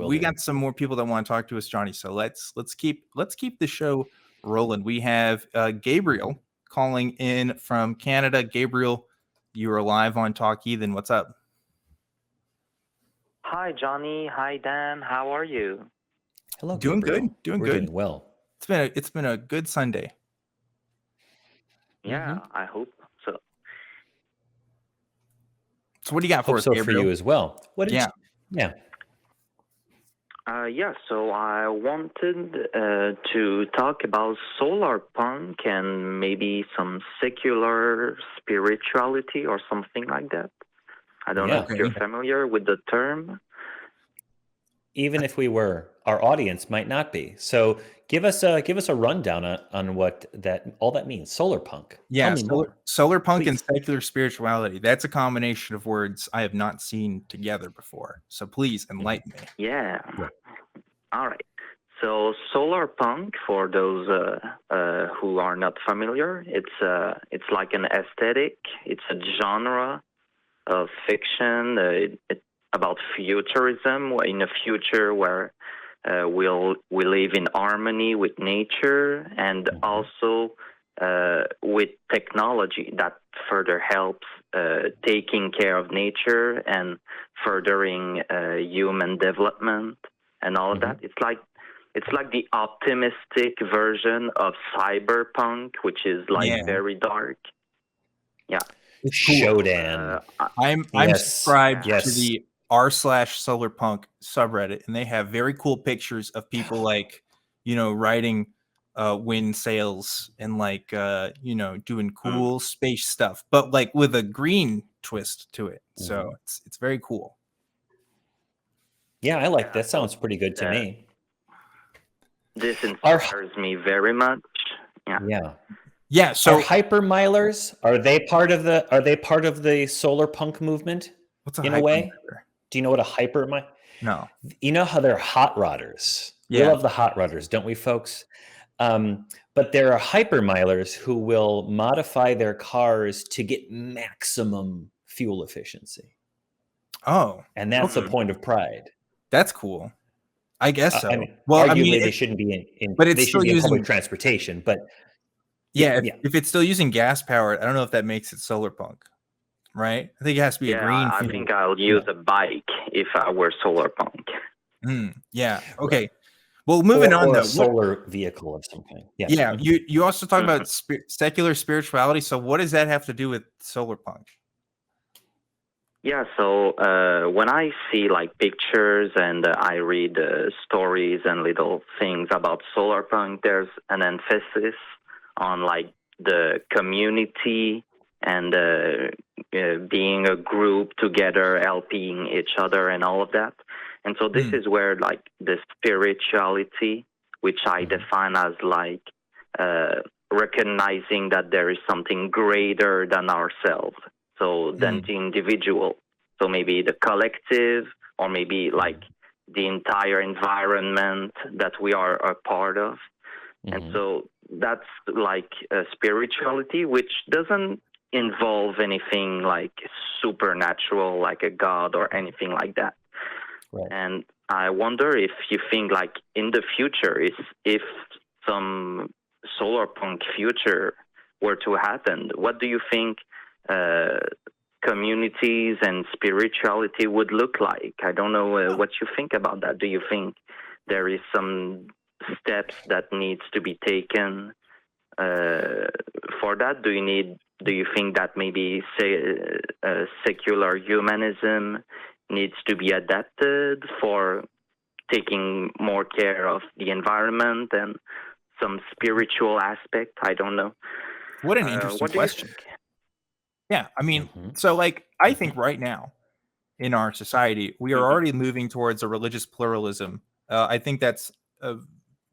we got some more people that want to talk to us, Johnny. So let's keep the show rolling. We have Gabriel calling in from Canada. Gabriel, you are live on Talk Heathen. What's up? Hi, Johnny. Hi, Dan. How are you? Hello, Doing Gabriel. good. Doing We're good. Doing well. It's been a good Sunday. Yeah, I hope so. So what do you got for us, so Gabriel? for you as well. What did you? So I wanted to talk about Solarpunk and maybe some secular spirituality or something like that. I don't know if you're familiar with the term. Even if we were, our audience might not be. So give us a rundown on what all that means. Solarpunk. Yeah, Tell me more. Solarpunk Please. and secular spirituality. That's a combination of words I have not seen together before. So please enlighten me. Yeah. All right. So Solarpunk, for those who are not familiar, it's like an aesthetic. It's a genre of fiction about futurism, in a future where we live in harmony with nature, and also with technology that further helps taking care of nature and furthering human development and all of that. It's like the optimistic version of cyberpunk, which is very dark. Yeah. Shodan. I'm subscribed to the r/Solarpunk subreddit, and they have very cool pictures of people riding wind sails and doing cool space stuff, but with a green twist to it. So it's very cool. Yeah, I like that. Sounds pretty good to me. This inspires me very much. Yeah. So are hypermilers, are they part of the Solarpunk movement? What's in a way? Do you know what a hypermiler? No. You know how they're hot rodders. Yeah. We love the hot rodders, don't we, folks? But there are hypermilers who will modify their cars to get maximum fuel efficiency. Oh. And that's a point of pride. That's cool. I guess so. Arguably, they shouldn't be in but it's still using public transportation. But if it's still using gas powered, I don't know if that makes it Solarpunk, right? I think it has to be a green fuel. I think I'll use a bike if I were Solarpunk. Yeah. Okay. Right. Well, moving on though. A solar vehicle of some kind. Yeah. You also talk about secular spirituality. So what does that have to do with Solarpunk? Yeah, so when I see pictures and I read stories and little things about Solarpunk, there's an emphasis on the community and being a group together, helping each other and all of that. And so this is where the spirituality, which I define as recognizing that there is something greater than ourselves. So than the individual. So maybe the collective, or maybe the entire environment that we are a part of. And so that's spirituality, which doesn't involve anything supernatural, like a god or anything like that. Right. And I wonder if you think in the future, if some Solarpunk future were to happen, what do you think communities and spirituality would look like? I don't know what you think about that. Do you think there is some steps that needs to be taken for that? Do you think that maybe secular humanism needs to be adapted for taking more care of the environment and some spiritual aspect? I don't know. What an interesting question. Yeah, I mean, so I think right now in our society, we are already moving towards a religious pluralism. I think that's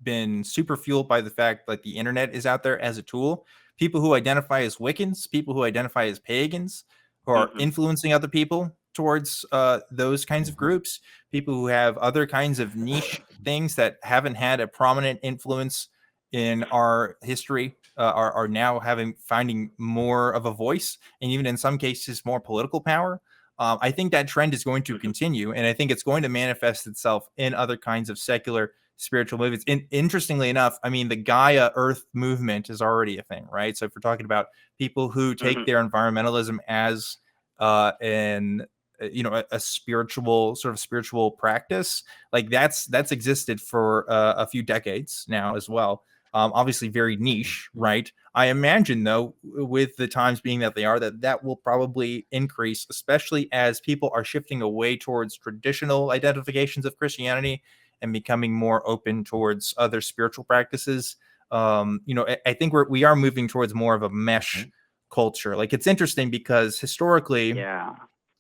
been super fueled by the fact that the internet is out there as a tool. People who identify as Wiccans, people who identify as pagans, who are influencing other people towards those kinds of groups, people who have other kinds of niche things that haven't had a prominent influence in our history, are now finding more of a voice, and even in some cases more political power. I think that trend is going to continue, and I think it's going to manifest itself in other kinds of secular spiritual movements. Interestingly enough, I mean, the Gaia Earth movement is already a thing, right? So if we're talking about people who take their environmentalism as a spiritual practice, like that's existed for a few decades now as well. Obviously very niche, right? I imagine, though, with the times being that they are, that will probably increase, especially as people are shifting away towards traditional identifications of Christianity and becoming more open towards other spiritual practices. I think we are moving towards more of a mesh culture. Like, it's interesting because historically,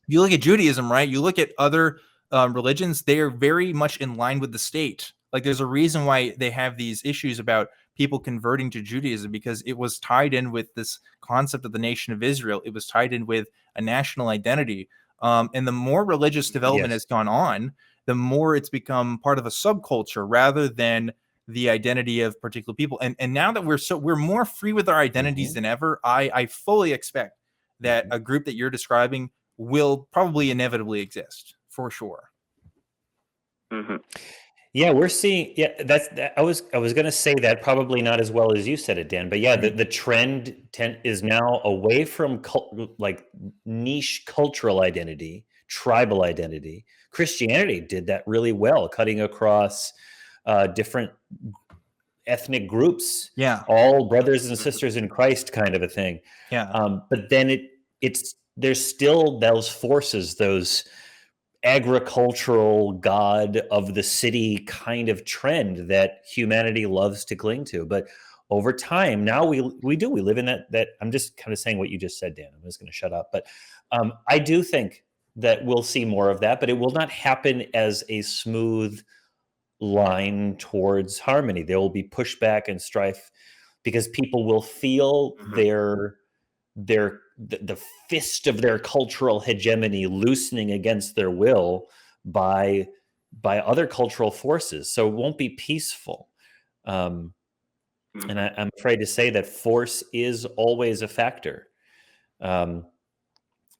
you look at Judaism, right? You look at other religions, they are very much in line with the state. Like, there's a reason why they have these issues about people converting to Judaism, because it was tied in with this concept of the nation of Israel. It was tied in with a national identity. And the more religious development has gone on, the more it's become part of a subculture rather than the identity of particular people. And now that we're more free with our identities than ever, I fully expect that a group that you're describing will probably inevitably exist, for sure. Yeah, we're seeing. Yeah, I was going to say that, probably not as well as you said it, Dan. But yeah, the trend is now away from niche cultural identity, tribal identity. Christianity did that really well, cutting across different ethnic groups. Yeah, all brothers and sisters in Christ, kind of a thing. Yeah. But then there's still those forces, those agricultural god of the city kind of trend that humanity loves to cling to. But over time, now we live in that I'm just kind of saying what you just said, Dan. I'm just going to shut up. But I do think that we'll see more of that, but it will not happen as a smooth line towards harmony. There will be pushback and strife because people will feel the fist of their cultural hegemony loosening against their will by other cultural forces. So it won't be peaceful. And I'm afraid to say that force is always a factor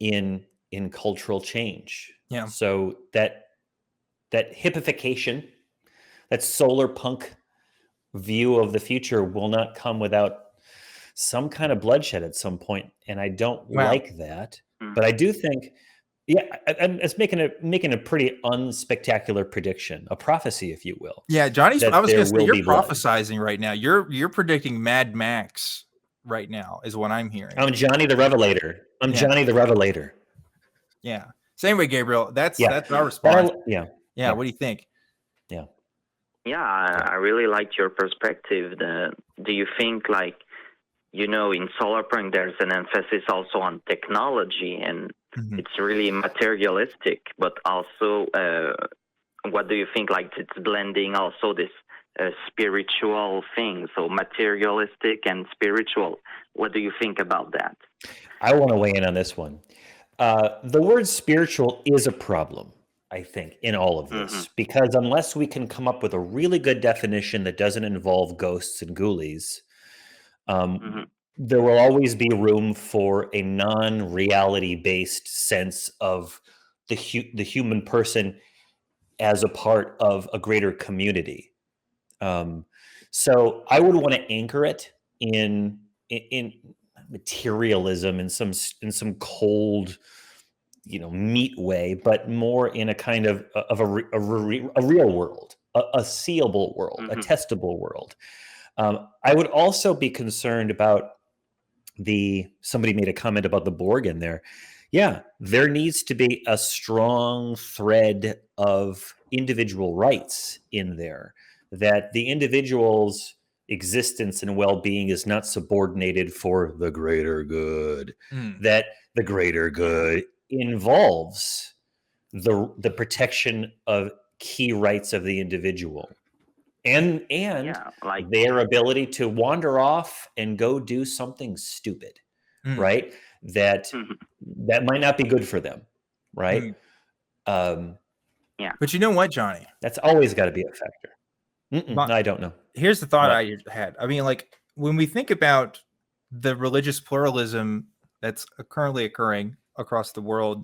in cultural change. Yeah. So that hippification, that solarpunk view of the future will not come without some kind of bloodshed at some point, and I don't like that. But I do think, I'm making a pretty unspectacular prediction, a prophecy, if you will. Yeah, Johnny's. I was going to say, you're prophesizing right now. You're predicting Mad Max right now, is what I'm hearing. I'm Johnny the Revelator. Johnny the Revelator. Yeah. Same way, Gabriel. That's our response. Yeah. What do you think? Yeah, I really liked your perspective. Do you think, in Solarpunk, there's an emphasis also on technology, and it's really materialistic, but also, what do you think, it's blending also this spiritual thing, so materialistic and spiritual. What do you think about that? I want to weigh in on this one. The word spiritual is a problem, I think, in all of this, because unless we can come up with a really good definition that doesn't involve ghosts and ghoulies, there will always be room for a non-reality based sense of the human person as a part of a greater community. So I would want to anchor it in materialism, in some cold, meat way, but more in a kind of a real world, a seeable world, a testable world. I would also be concerned about somebody made a comment about the Borg in there. Yeah, there needs to be a strong thread of individual rights in there, that the individual's existence and well-being is not subordinated for the greater good, that the greater good involves the protection of key rights of the individual and their ability to wander off and go do something stupid, right? That might not be good for them, right? But you know what, Johnny? That's always got to be a factor. No, I don't know. Here's the thought I had. I mean, when we think about the religious pluralism that's currently occurring across the world,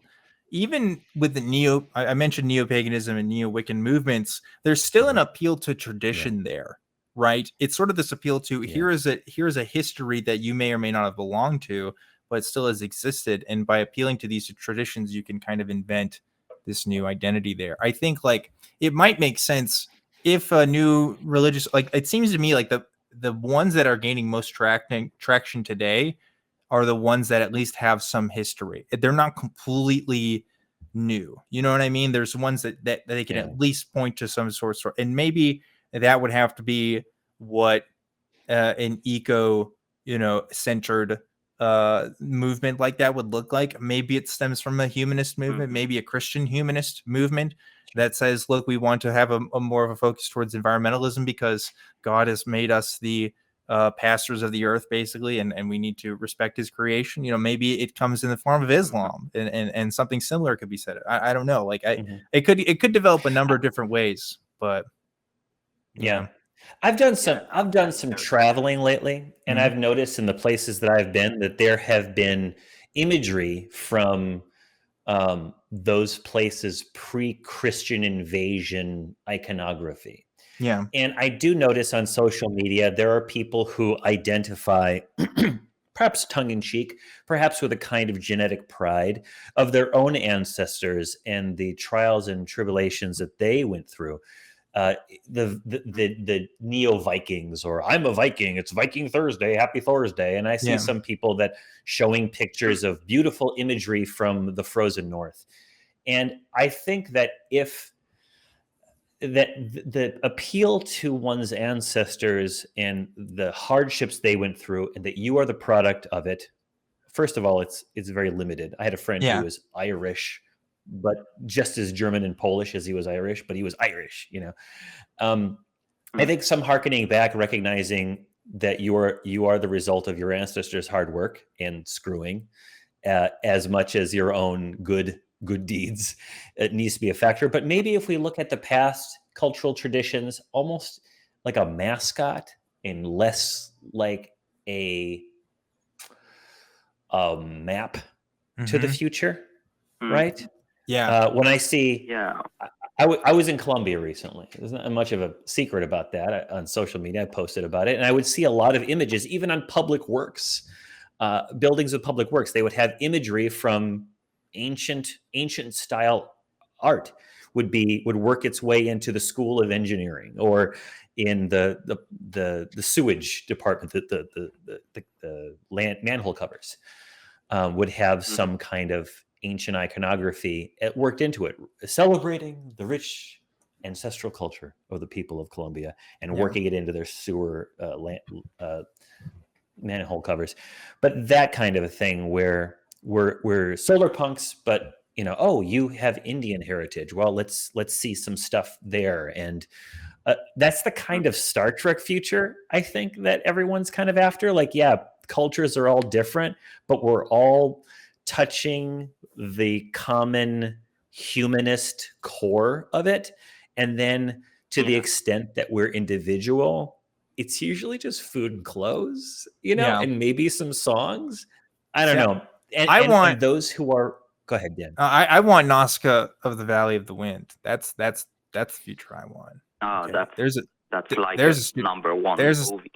even with the I mentioned neo-paganism and neo-Wiccan movements, there's still an appeal to tradition there, right? It's sort of this appeal to here's a history that you may or may not have belonged to, but it still has existed. And by appealing to these traditions, you can kind of invent this new identity there. I think like it might make sense if a new religious, like it seems to me like the ones that are gaining most traction today are the ones that at least have some history. They're not completely new. You know what I mean? There's ones that they can at least point to some sort of, and maybe that would have to be what an eco, centered movement like that would look like. Maybe it stems from a humanist movement, maybe a Christian humanist movement that says, look, we want to have a more of a focus towards environmentalism because God has made us the pastors of the earth, basically, and we need to respect his creation. Maybe it comes in the form of Islam, and something similar could be said. I don't know. Like it could develop a number of different ways, but yeah. I've done some traveling lately, and I've noticed in the places that I've been that there have been imagery from those places pre-Christian invasion iconography. Yeah. And I do notice on social media, there are people who identify, perhaps tongue-in-cheek, perhaps with a kind of genetic pride of their own ancestors and the trials and tribulations that they went through. The neo-Vikings, or I'm a Viking, it's Viking Thursday, happy Thursday. And I see some people that showing pictures of beautiful imagery from the frozen north. And I think that the appeal to one's ancestors and the hardships they went through, and that you are the product of it. First of all, it's very limited. I had a friend who was Irish, but just as German and Polish as he was Irish, but he was Irish, I think some hearkening back, recognizing that you are the result of your ancestors' hard work and screwing, as much as your own good deeds, it needs to be a factor. But maybe if we look at the past cultural traditions, almost like a mascot and less like a map to the future, right? Yeah. When I see, I was in Colombia recently. There's not much of a secret about that. On social media, I posted about it, and I would see a lot of images, even on public works, buildings of public works. They would have imagery from ancient style art would work its way into the School of Engineering, or in the sewage department, the manhole covers would have some kind of ancient iconography worked into it, celebrating the rich ancestral culture of the people of Colombia and working it into their sewer manhole covers. But that kind of a thing where we're solar punks, but you have Indian heritage. Well, let's see some stuff there. And that's the kind of Star Trek future, I think, that everyone's kind of after. Like, cultures are all different, but we're all touching the common humanist core of it. And then to the extent that we're individual, it's usually just food and clothes, and maybe some songs. I don't know. And and those who are, go ahead, Dan. I want Nazca of the Valley of the Wind. That's the future I want. Oh, okay. That's like a number one movie.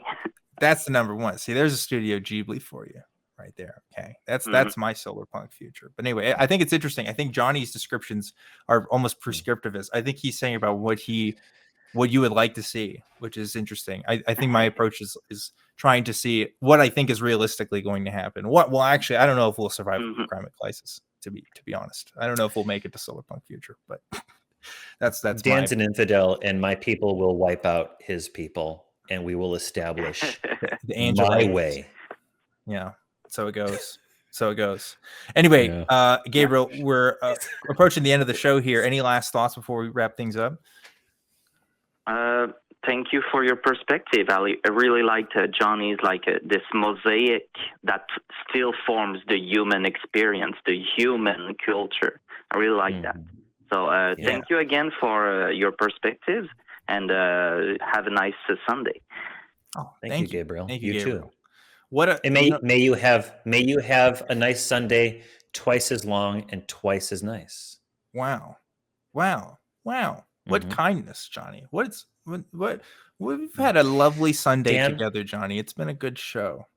That's the number one. See, there's a Studio Ghibli for you right there. Okay, that's my Solarpunk future. But anyway, I think it's interesting. I think Johnny's descriptions are almost prescriptive. I think he's saying about what you would like to see, which is interesting. I think my approach is trying to see what I think is realistically going to happen. Well, actually, I don't know if we'll survive the climate crisis. To be honest, I don't know if we'll make it to Solarpunk Future, but that's Dan's an infidel, and my people will wipe out his people, and we will establish the my way. Yeah, so it goes. Anyway, Gabriel, we're approaching the end of the show here. Any last thoughts before we wrap things up? Thank you for your perspective. I really liked Johnny's this mosaic that still forms the human experience, the human culture. I really like that. So thank you again for your perspectives, and have a nice Sunday. Oh, thank you, Gabriel. Thank you, you Gabriel. Too. May you have a nice Sunday twice as long and twice as nice. Wow. Wow. Wow. What kindness, Johnny. What we've had a lovely Sunday Dan, together, Johnny. It's been a good show.